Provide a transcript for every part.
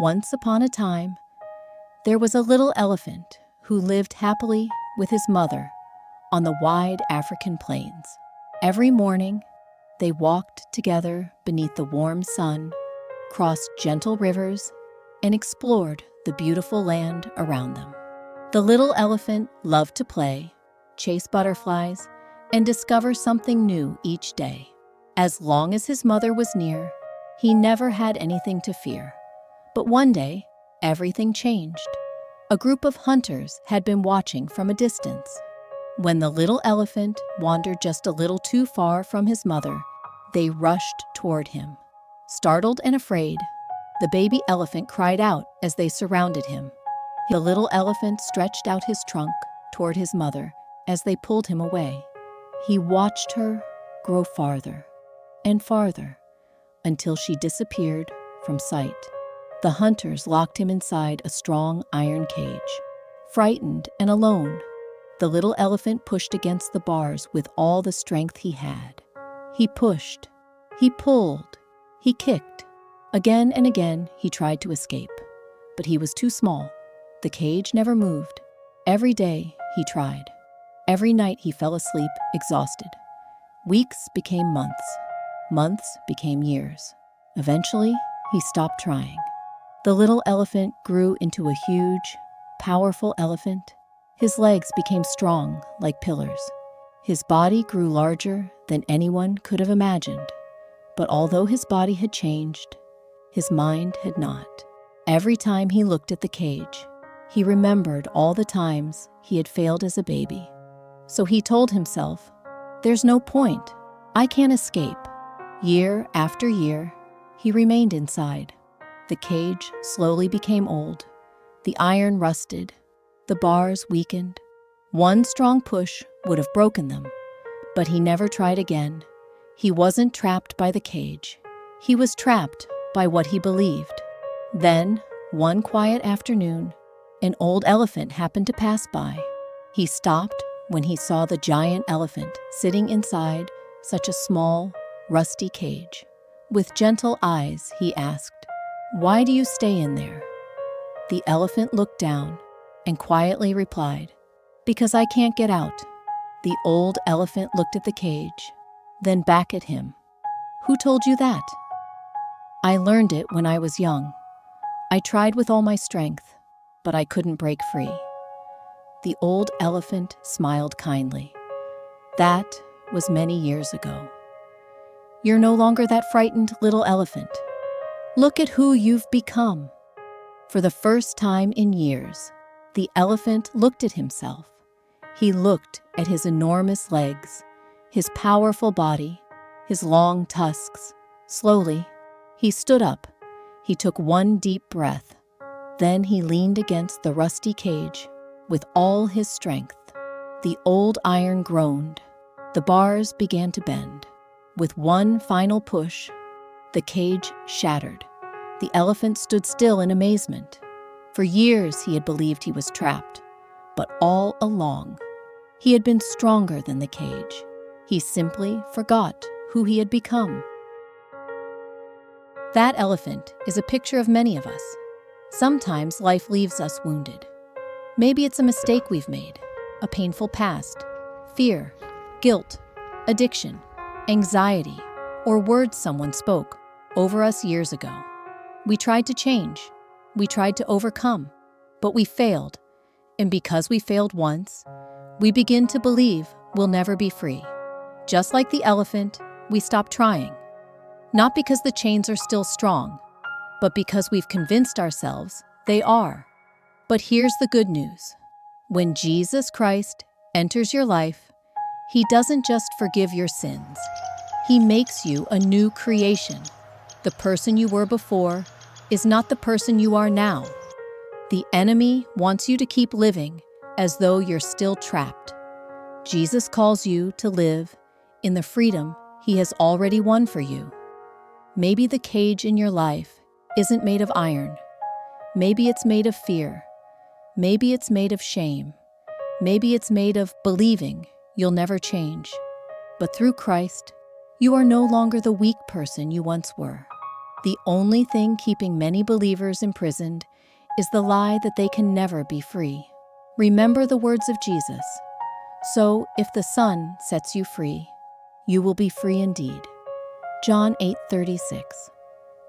Once upon a time, there was a little elephant who lived happily with his mother on the wide African plains. Every morning, they walked together beneath the warm sun, crossed gentle rivers, and explored the beautiful land around them. The little elephant loved to play, chase butterflies, and discover something new each day. As long as his mother was near, he never had anything to fear. But one day, everything changed. A group of hunters had been watching from a distance. When the little elephant wandered just a little too far from his mother, they rushed toward him. Startled and afraid, the baby elephant cried out as they surrounded him. The little elephant stretched out his trunk toward his mother as they pulled him away. He watched her grow farther and farther until she disappeared from sight. The hunters locked him inside a strong iron cage. Frightened and alone, the little elephant pushed against the bars with all the strength he had. He pushed, he pulled, he kicked. Again and again he tried to escape, but he was too small. The cage never moved. Every day he tried. Every night he fell asleep exhausted. Weeks became months. Months became years. Eventually, he stopped trying. The little elephant grew into a huge, powerful elephant. His legs became strong like pillars. His body grew larger than anyone could have imagined. But although his body had changed, his mind had not. Every time he looked at the cage, he remembered all the times he had failed as a baby. So he told himself, "There's no point. I can't escape." Year after year, he remained inside. The cage slowly became old. The iron rusted. The bars weakened. One strong push would have broken them, but he never tried again. He wasn't trapped by the cage. He was trapped by what he believed. Then, one quiet afternoon, an old elephant happened to pass by. He stopped when he saw the giant elephant sitting inside such a small, rusty cage. With gentle eyes, he asked, "Why do you stay in there?" The elephant looked down and quietly replied, "Because I can't get out." The old elephant looked at the cage, then back at him. "Who told you that?" "I learned it when I was young. I tried with all my strength, but I couldn't break free." The old elephant smiled kindly. "That was many years ago. You're no longer that frightened little elephant. Look at who you've become." For the first time in years, the elephant looked at himself. He looked at his enormous legs, his powerful body, his long tusks. Slowly, he stood up. He took one deep breath. Then he leaned against the rusty cage with all his strength. The old iron groaned. The bars began to bend. With one final push, the cage shattered. The elephant stood still in amazement. For years he had believed he was trapped, but all along, he had been stronger than the cage. He simply forgot who he had become. That elephant is a picture of many of us. Sometimes life leaves us wounded. Maybe it's a mistake we've made, a painful past, fear, guilt, addiction, anxiety, or words someone spoke over us years ago. We tried to change. We tried to overcome, but we failed. And because we failed once, we begin to believe we'll never be free. Just like the elephant, we stop trying. Not because the chains are still strong, but because we've convinced ourselves they are. But here's the good news. When Jesus Christ enters your life, He doesn't just forgive your sins. He makes you a new creation. The person you were before is not the person you are now. The enemy wants you to keep living as though you're still trapped. Jesus calls you to live in the freedom He has already won for you. Maybe the cage in your life isn't made of iron. Maybe it's made of fear. Maybe it's made of shame. Maybe it's made of believing you'll never change. But through Christ, you are no longer the weak person you once were. The only thing keeping many believers imprisoned is the lie that they can never be free. Remember the words of Jesus. So, if the Son sets you free, you will be free indeed. John 8:36.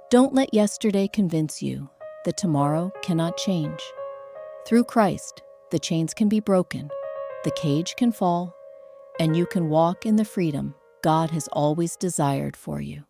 Don't let yesterday convince you that tomorrow cannot change. Through Christ, the chains can be broken, the cage can fall, and you can walk in the freedom God has always desired for you.